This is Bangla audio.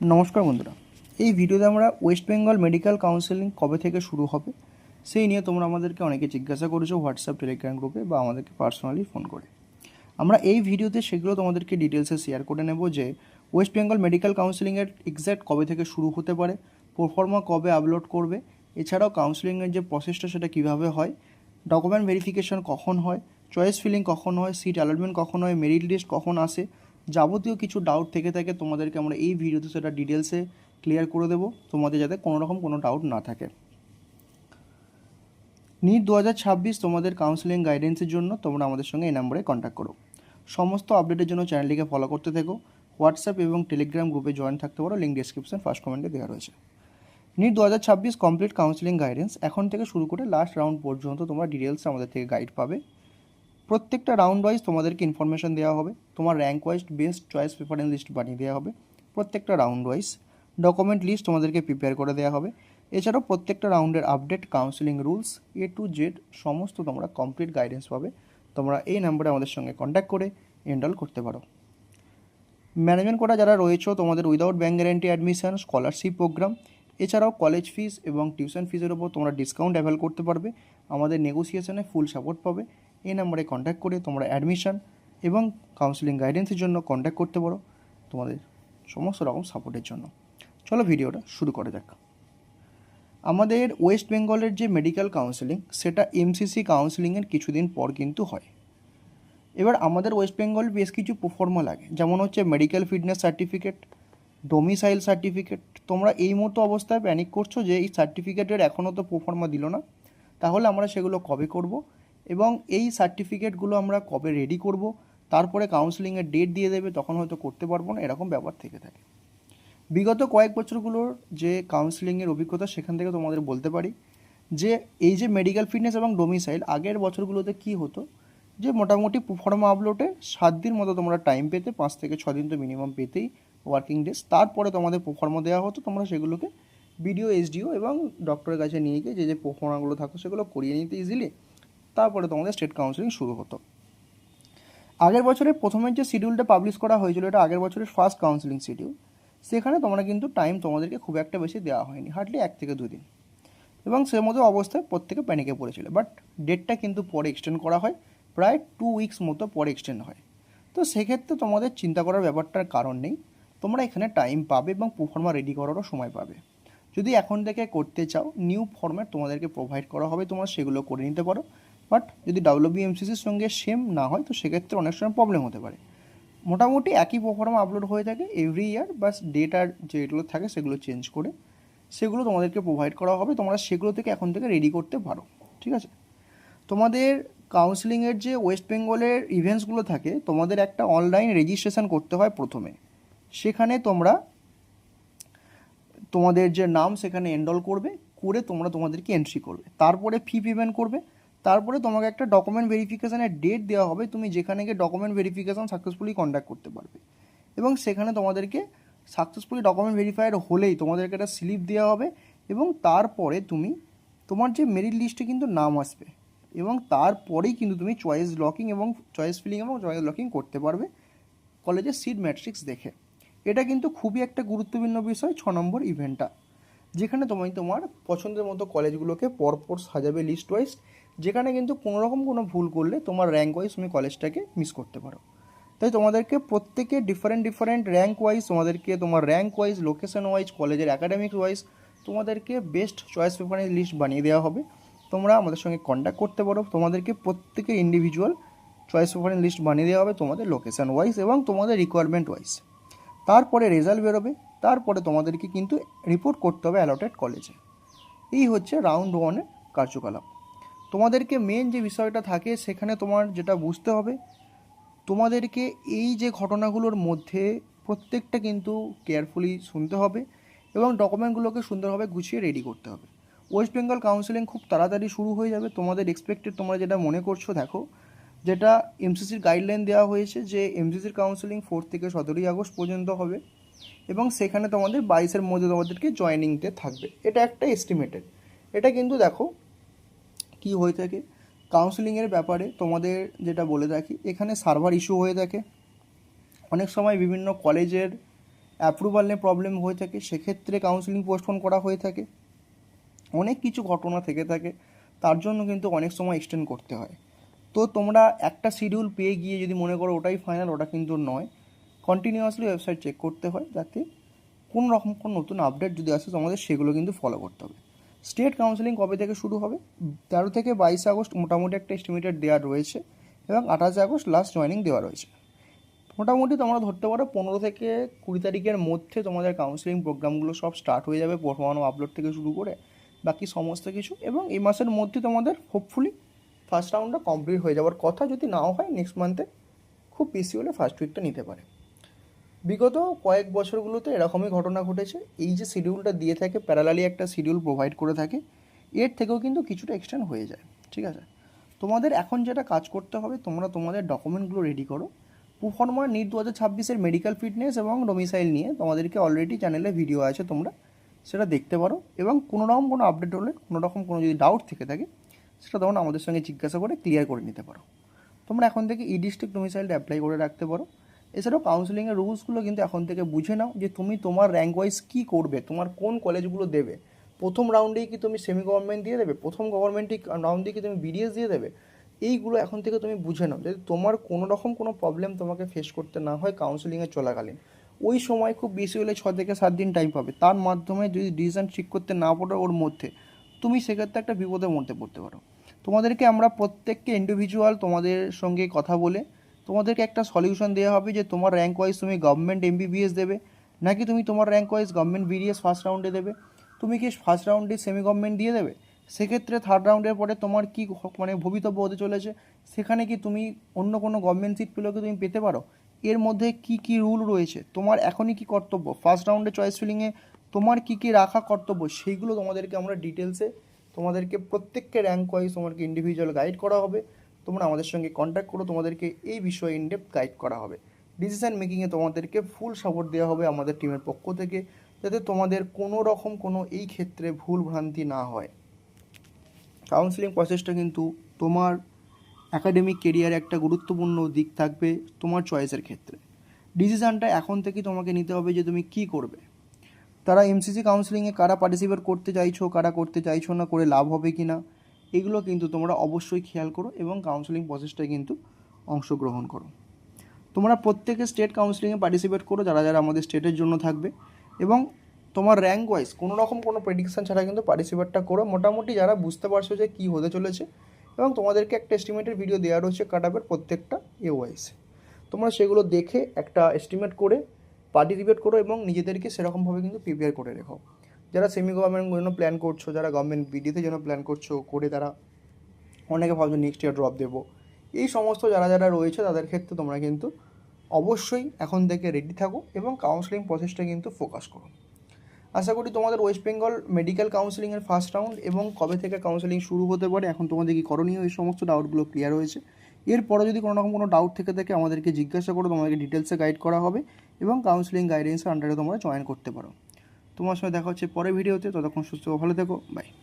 নমস্কার বন্ধুরা, এই ভিডিওতে আমরা ওয়েস্ট বেঙ্গল মেডিকেল কাউন্সেলিং কবে থেকে শুরু হবে সেই নিয়ে তোমরা আমাদেরকে অনেকে জিজ্ঞাসা করেছো হোয়াটসঅ্যাপ টেলিগ্রাম গ্রুপে বা আমাদেরকে পার্সোনালি ফোন করে। আমরা এই ভিডিওতে সেগুলো তোমাদেরকে ডিটেলসে শেয়ার করে নেব যে ওয়েস্ট বেঙ্গল মেডিকেল কাউন্সেলিংয়ের এক্স্যাক্ট কবে থেকে শুরু হতে পারে, প্রোফর্মা কবে আপলোড করবে, এছাড়াও কাউন্সেলিংয়ের যে প্রসেসটা সেটা কীভাবে হয়, ডকুমেন্ট ভেরিফিকেশন কখন হয়, চয়েস ফিলিং কখন হয়, সিট অ্যালটমেন্ট কখন হয়, মেরিট লিস্ট কখন আসে, যাবতীয় কিছু ডাউট থেকে থাকে তোমাদেরকে আমরা এই ভিডিওতে সেটা ডিটেলসে ক্লিয়ার করে দেবো, তোমাদের যাতে কোনো ডাউট না থাকে। নিট 2026 তোমাদের কাউন্সেলিং গাইডেন্সের জন্য তোমরা আমাদের সঙ্গে এই নম্বরে কন্ট্যাক্ট করো। সমস্ত আপডেটের জন্য চ্যানেলটিকে ফলো করতে থেকো। হোয়াটসঅ্যাপ এবং টেলিগ্রাম গ্রুপে জয়েন থাকতে পারো, লিঙ্ক ডিসক্রিপশন ফার্স্ট কমেন্টে দেওয়া রয়েছে। নিট 2026 কমপ্লিট কাউন্সেলিং গাইডেন্স এখন থেকে শুরু করে লাস্ট রাউন্ড পর্যন্ত তোমরা ডিটেলস আমাদের থেকে গাইড পাবে। প্রত্যেকটা রাউন্ড ওয়াইজ তোমাদেরকে ইনফরমেশন দেওয়া হবে, তোমার rank wise best choice preference list বানিয়ে দেওয়া হবে, প্রত্যেকটা রাউন্ড ওয়াইজ ডকুমেন্ট লিস্ট তোমাদেরকে প্রিপেয়ার করে দেওয়া হবে। এছাড়াও প্রত্যেকটা রাউন্ডের update, counselling rules A to Z সমস্ত তোমরা কমপ্লিট গাইডেন্স পাবে। তোমরা এই নাম্বারে আমাদের সঙ্গে কন্ট্যাক্ট করে এনরোল করতে পারো। ম্যানেজমেন্ট কোটা যারা রয়েছে তোমাদের without bank guarantee admission, scholarship programme, এছাড়াও কলেজ ফিস এবং টিউশন ফিসের ওপর তোমরা ডিসকাউন্ট অ্যাভেল করতে পারবে, আমাদের নেগোসিয়েশনে ফুল সাপোর্ট পাবে। এই নাম্বারে কন্ট্যাক্ট করে তোমরা অ্যাডমিশন এবং কাউন্সেলিং গাইডেন্সের জন্য কন্ট্যাক্ট করতে পারো তোমাদের সমস্ত রকম সাপোর্টের জন্য। চলো ভিডিওটা শুরু করা যাক। আমাদের ওয়েস্ট বেঙ্গলের যে মেডিকেল কাউন্সেলিং সেটা MCC কাউন্সেলিংয়ের কিছুদিন পর কিন্তু হয়। এবার আমাদের ওয়েস্ট বেঙ্গল বেশ কিছু প্রোফর্মা লাগে, যেমন হচ্ছে medical fitness certificate, domicile certificate. তোমরা এই মতো অবস্থায় প্যানিক করছো যে এই সার্টিফিকেটের এখনও তো প্রোফর্মা দিল না, তাহলে আমরা সেগুলো কবে করব এবং এই সার্টিফিকেটগুলো আমরা কবে রেডি করব, তারপরে কাউন্সেলিংয়ের ডেট দিয়ে দেবে, তখন হয়তো করতে পারবো না, এরকম ব্যাপার থেকে থাকে। বিগত কয়েক বছরগুলোর যে কাউন্সেলিংয়ের অভিজ্ঞতা সেখান থেকে তোমাদের বলতে পারি যে এই যে মেডিকেল ফিটনেস এবং ডোমিসাইল আগের বছরগুলোতে কি হতো যে মোটামুটি প্রোফর্মা আপলোডে 7 দিন মতো তোমরা টাইম পেতে, 5 থেকে 6 দিন তো মিনিমাম পেতেই ওয়ার্কিং ডেজ। তারপরে তোমাদের প্রোফর্মা দেওয়া হতো, তোমরা সেগুলোকে BDO, SDO এবং ডক্টরের কাছে নিয়ে গিয়ে যে প্রোফর্মাগুলো থাকতো সেগুলো করিয়ে নিতে ইজিলি, তারপরে তোমাদের স্টেট কাউন্সেলিং শুরু হতো। আগের বছরের প্রথমের যে শিডিউলটা পাবলিশ করা হয়েছিল, এটা আগের বছরের ফার্স্ট কাউন্সেলিং শিডিউল, সেখানে তোমরা কিন্তু টাইম তোমাদেরকে খুব একটা বেশি দেওয়া হয়নি, হার্ডলি 1 থেকে 2 দিন, এবং সে মতো অবস্থায় প্রত্যেকে প্যানিকে পড়েছিল। বাট ডেটটা কিন্তু পরে এক্সটেন্ড করা হয়, প্রায় 2 উইকস মতো পরে এক্সটেন্ড হয়। তো সেক্ষেত্রে তোমাদের চিন্তা করার ব্যাপারটার কারণ নেই, তোমরা এখানে টাইম পাবে এবং প্রোফর্মা রেডি করারও সময় পাবে। যদি এখন থেকে করতে চাও, নিউ ফরম্যাট তোমাদেরকে প্রোভাইড করা হবে, তোমরা সেগুলো করে নিতে পারো। বাট যদি WBMCCর সঙ্গে সেম না হয় তো সেক্ষেত্রে অনেক সময় প্রবলেম হতে পারে। মোটামুটি একই প্রোফর্মা আপলোড হয়ে থাকে এভরি ইয়ার, বাস ডেট আর যেগুলো থাকে সেগুলো চেঞ্জ করে সেগুলো তোমাদেরকে প্রোভাইড করা হবে, তোমরা সেগুলো থেকে এখন থেকে রেডি করতে পারো। ঠিক আছে, তোমাদের কাউন্সেলিংয়ের যে ওয়েস্ট বেঙ্গলের ইভেন্টসগুলো থাকে, তোমাদের একটা অনলাইন রেজিস্ট্রেশন করতে হয় প্রথমে। সেখানে তোমরা তোমাদের যে নাম সেখানে এনরোল করবে, করে তোমরা তোমাদেরকে এন্ট্রি করবে, তারপরে ফি পেমেন্ট করবে, তারপরে তোমাকে একটা ডকুমেন্ট ভেরিফিকেশানের ডেট দেওয়া হবে, তুমি যেখানে গিয়ে ডকুমেন্ট ভেরিফিকেশান সাকসেসফুলি কন্ডাক্ট করতে পারবে। এবং সেখানে তোমাদেরকে সাকসেসফুলি ডকুমেন্ট ভেরিফাইড হলেই তোমাদেরকে একটা স্লিপ দেওয়া হবে, এবং তারপরে তুমি তোমার যে মেরিট লিস্টে কিন্তু নাম আসবে, এবং তারপরেই কিন্তু তুমি চয়েস লকিং এবং চয়েস ফিলিং এবং চয়েস লকিং করতে পারবে কলেজের সিট ম্যাট্রিক্স দেখে। এটা কিন্তু খুবই একটা গুরুত্বপূর্ণ বিষয় 6 নম্বর ইভেন্টটা, যেখানে তুমি তোমার পছন্দের মতো কলেজগুলোকে পরপর সাজাবে লিস্ট ওয়াইজ, যেখানে কিন্তু কোনো ভুল করলে তোমার র্যাঙ্ক ওয়াইজ তুমি কলেজটাকে মিস করতে পারো। তাই তোমাদেরকে প্রত্যেকে ডিফারেন্ট র্যাঙ্ক ওয়াইজ, তোমাদেরকে তোমার র্যাঙ্ক ওয়াইজ, লোকেশন ওয়াইজ, কলেজের অ্যাকাডেমিক ওয়াইজ তোমাদেরকে বেস্ট চয়েস প্রেফারেন্স লিস্ট বানিয়ে দেওয়া হবে। তোমরা আমাদের সঙ্গে কন্ট্যাক্ট করতে পারো, তোমাদেরকে প্রত্যেকের ইন্ডিভিজুয়াল চয়েস প্রেফারেন্স লিস্ট বানিয়ে দেওয়া হবে তোমাদের লোকেশন ওয়াইজ এবং তোমাদের রিকোয়ারমেন্ট ওয়াইজ। তারপরে রেজাল্ট বেরোবে, তারপরে তোমাদেরকে কিন্তু রিপোর্ট করতে হবে অ্যালটেড কলেজে। এই হচ্ছে রাউন্ড 1-এর কার্যকলাপ। তোমাদেরকে মেন যে বিষয়টা থাকে সেখানে তোমার যেটা বুঝতে হবে, তোমাদেরকে এই যে ঘটনাগুলোর মধ্যে প্রত্যেকটা কিন্তু কেয়ারফুলি শুনতে হবে এবং ডকুমেন্টগুলোকে সুন্দরভাবে গুছিয়ে রেডি করতে হবে। ওয়েস্ট বেঙ্গল কাউন্সেলিং খুব তাড়াতাড়ি শুরু হয়ে যাবে, তোমাদের এক্সপেক্টেড তোমরা যেটা মনে করছো, দেখো যেটা MCCর গাইডলাইন দেওয়া হয়েছে যে MCCর কাউন্সেলিং 4 থেকে 17ই আগস্ট পর্যন্ত হবে, এবং সেখানে তোমাদের 22-এর মধ্যে তোমাদেরকে জয়েনিংতে থাকবে। এটা একটা এস্টিমেটেড। এটা কিন্তু দেখো কি হয়ে থাকে কাউন্সেলিংয়ের ব্যাপারে তোমাদের যেটা বলে রাখি, এখানে সার্ভার ইস্যু হয়ে থাকে অনেক সময়, বিভিন্ন কলেজের অ্যাপ্রুভাল নিয়ে প্রবলেম হয়ে থাকে, সেক্ষেত্রে কাউন্সিলিং পোস্টপোন করা হয়ে থাকে, অনেক কিছু ঘটনা থেকে থাকে, তার জন্য কিন্তু অনেক সময় এক্সটেন্ড করতে হয়। তো তোমরা একটা শিডিউল পেয়ে গিয়ে যদি মনে করো ওটাই ফাইনাল, ওটা কিন্তু নয়। কন্টিনিউয়াসলি ওয়েবসাইট চেক করতে হয়, যাতে কোনো রকম কোনো নতুন আপডেট যদি আসে তোমাদের সেগুলো কিন্তু ফলো করতে হবে। স্টেট কাউন্সিলিং কবে থেকে শুরু হবে? 13 থেকে 22 আগস্ট মোটামুটি একটা এস্টিমেটেড দেওয়া রয়েছে, এবং 28 আগস্ট লাস্ট জয়েনিং দেওয়া রয়েছে। মোটামুটি তোমরা ধরতে পারো 15 থেকে 20 তারিখের মধ্যে তোমাদের কাউন্সিলিং প্রোগ্রামগুলো সব স্টার্ট হয়ে যাবে, পরমাণু আপলোড থেকে শুরু করে বাকি সমস্ত কিছু, এবং এই মাসের মধ্যে তোমাদের হোপফুলি ফার্স্ট রাউন্ডটা কমপ্লিট হয়ে যাওয়ার কথা। যদি নাও হয় নেক্সট মান্থে, খুব বেশি হলে ফার্স্ট উইকটা নিতে পারে। বিগত কয়েক বছরগুলোতে এরকমই ঘটনা ঘটেছে। এই যে শিডিউলটা দিয়ে থাকে, প্যারালালি একটা শিডিউল প্রোভাইড করে থাকে, এর থেকেও কিন্তু কিছুটা এক্সটেন্ড হয়ে যায়। ঠিক আছে, তোমাদের এখন যেটা কাজ করতে হবে, তোমরা তোমাদের ডকুমেন্টগুলো রেডি করো। প্রোফর্মা নিট 2026-এর মেডিকেল ফিটনেস এবং ডোমিসাইল নিয়ে তোমাদেরকে অলরেডি চ্যানেলে ভিডিও আছে, তোমরা সেটা দেখতে পারো। এবং কোনো রকম কোনো আপডেট হলে, কোনো রকম কোনো যদি ডাউট থেকে থাকে, সেটা তোমরা আমাদের সঙ্গে জিজ্ঞাসা করে ক্লিয়ার করে নিতে পারো। তোমরা এখন থেকে ই ডিস্ট্রিক্ট ডোমিসাইলটা অ্যাপ্লাই করে রাখতে পারো। এছাড়াও কাউন্সিলিংয়ের রুলসগুলো কিন্তু এখন থেকে বুঝে নাও, যে তুমি তোমার র্যাঙ্ক ওয়াইজ কী করবে, তোমার কোন কলেজগুলো দেবে। প্রথম রাউন্ডেই কি তুমি সেমি গভর্নমেন্ট দিয়ে দেবে, প্রথম গভর্নমেন্টই রাউন্ডে কি তুমি বিডিএস দিয়ে দেবে, এইগুলো এখন থেকে তুমি বুঝে নাও, যাতে তোমার কোনো রকম কোনো প্রবলেম তোমাকে ফেস করতে না হয় কাউন্সিলিংয়ে চলাকালীন। ওই সময় খুব বেশি হলে 6 থেকে 7 দিন টাইম পাবে, তার মাধ্যমে যদি ডিসিশন ঠিক করতে না পারো ওর মধ্যে, তুমি সেক্ষেত্রে একটা বিপদের মধ্যে পড়তে পারো। তোমাদেরকে আমরা প্রত্যেককে ইন্ডিভিজুয়াল তোমাদের সঙ্গে কথা বলে তোমাদেরকে একটা সলিউশন দেওয়া হবে, যে তোমার র্যাঙ্ক ওয়াইজ তুমি গভর্নমেন্ট এমবিবিএস দেবে, নাকি তুমি তোমার rank wise government BDS first রাউন্ডে দেবে, তুমি কি ফার্স্ট রাউন্ডে সেমি গভর্নমেন্ট দিয়ে দেবে, সেক্ষেত্রে থার্ড রাউন্ডের পরে তোমার কী মানে ভবিতব্য হতে চলেছে, সেখানে কি তুমি অন্য কোনো গভর্নমেন্ট সিট পেলেও কি তুমি পেতে পারো, এর মধ্যে কি কি রুল রয়েছে, তোমার এখনই কি কর্তব্য, ফার্স্ট রাউন্ডে চয়েস ফিলিংয়ে তোমার কি কি রাখা কর্তব্য, সেইগুলো তোমাদেরকে আমরা ডিটেলসে তোমাদেরকে প্রত্যেককে র্যাঙ্ক ওয়াইজ তোমাদেরকে ইন্ডিভিজুয়াল গাইড করা হবে। তোমরা আমাদের সঙ্গে কন্ট্যাক্ট করো, তোমাদেরকে এই বিষয়ে ইনডেপথ গাইড করা হবে। ডিসিশন মেকিংয়ে তোমাদেরকে ফুল সাপোর্ট দেওয়া হবে আমাদের টিমের পক্ষ থেকে, যাতে তোমাদের কোনো রকম কোনো এই ক্ষেত্রে ভুল ভ্রান্তি না হয়। কাউন্সিলিং প্রসেসটা কিন্তু তোমার একাডেমিক কেরিয়ারে একটা গুরুত্বপূর্ণ দিক থাকবে তোমার চয়েসের ক্ষেত্রে। ডিসিশানটা এখন থেকেই তোমাকে নিতে হবে যে তুমি কী করবে। তারা এমসিসি কাউন্সিলিংয়ে কারা পার্টিসিপেট করতে চাইছো, কারা করতে চাইছো না, করে লাভ হবে কি না, এগুলো কিন্তু তোমরা অবশ্যই খেয়াল করো, এবং কাউন্সিলিং প্রসেসটায় কিন্তু অংশগ্রহণ করো। তোমরা প্রত্যেকে স্টেট কাউন্সিলিংয়ে পার্টিসিপেট করো, যারা যারা আমাদের স্টেটের জন্য থাকবে, এবং তোমার র্যাঙ্ক ওয়াইজ কোনো রকম কোনো প্রেডিকশান ছাড়া কিন্তু পার্টিসিপেটটা করো। মোটামুটি যারা বুঝতে পারছো যে কী হতে চলেছে, এবং তোমাদেরকে একটা এস্টিমেটের ভিডিও দেওয়া রয়েছে কাট আপের প্রত্যেকটা ওয়াইজ, তোমরা সেগুলো দেখে একটা এস্টিমেট করে পার্টিসিপেট করো, এবং নিজেদেরকে সেরকমভাবে কিন্তু প্রিপেয়ার করে রেখো। যারা সেমি গভর্নমেন্ট জন্য প্ল্যান করছো, যারা গভর্নমেন্ট বিডিতে জন্য প্ল্যান করছো, করে তারা অনেকে ভাবছো নেক্সট ইয়ার ড্রপ দেবো, এই সমস্ত যারা যারা রয়েছে তাদের ক্ষেত্রে তোমরা কিন্তু অবশ্যই এখন থেকে রেডি থাকো, এবং কাউন্সিলিং প্রসেসটা কিন্তু ফোকাস করো। আশা করি তোমাদের ওয়েস্ট বেঙ্গল মেডিকেল কাউন্সিলিংয়ের ফার্স্ট রাউন্ড এবং কবে থেকে কাউন্সিলিং শুরু হতে পারে, এখন তোমাদের কি করণীয়, এই সমস্ত ডাউটগুলো ক্লিয়ার হয়েছে। এরপরে যদি কোনো রকম কোনো ডাউট থেকে থাকে আমাদেরকে জিজ্ঞাসা করো, তোমাদেরকে ডিটেলসে গাইড করা হবে, এবং কাউন্সিলিং গাইডেন্সের আন্ডারে তোমরা জয়েন করতে পারো। তোমার সঙ্গে দেখা হচ্ছে পরের ভিডিওতে, ততক্ষণ সুস্থ ভালো থেকো, বাই।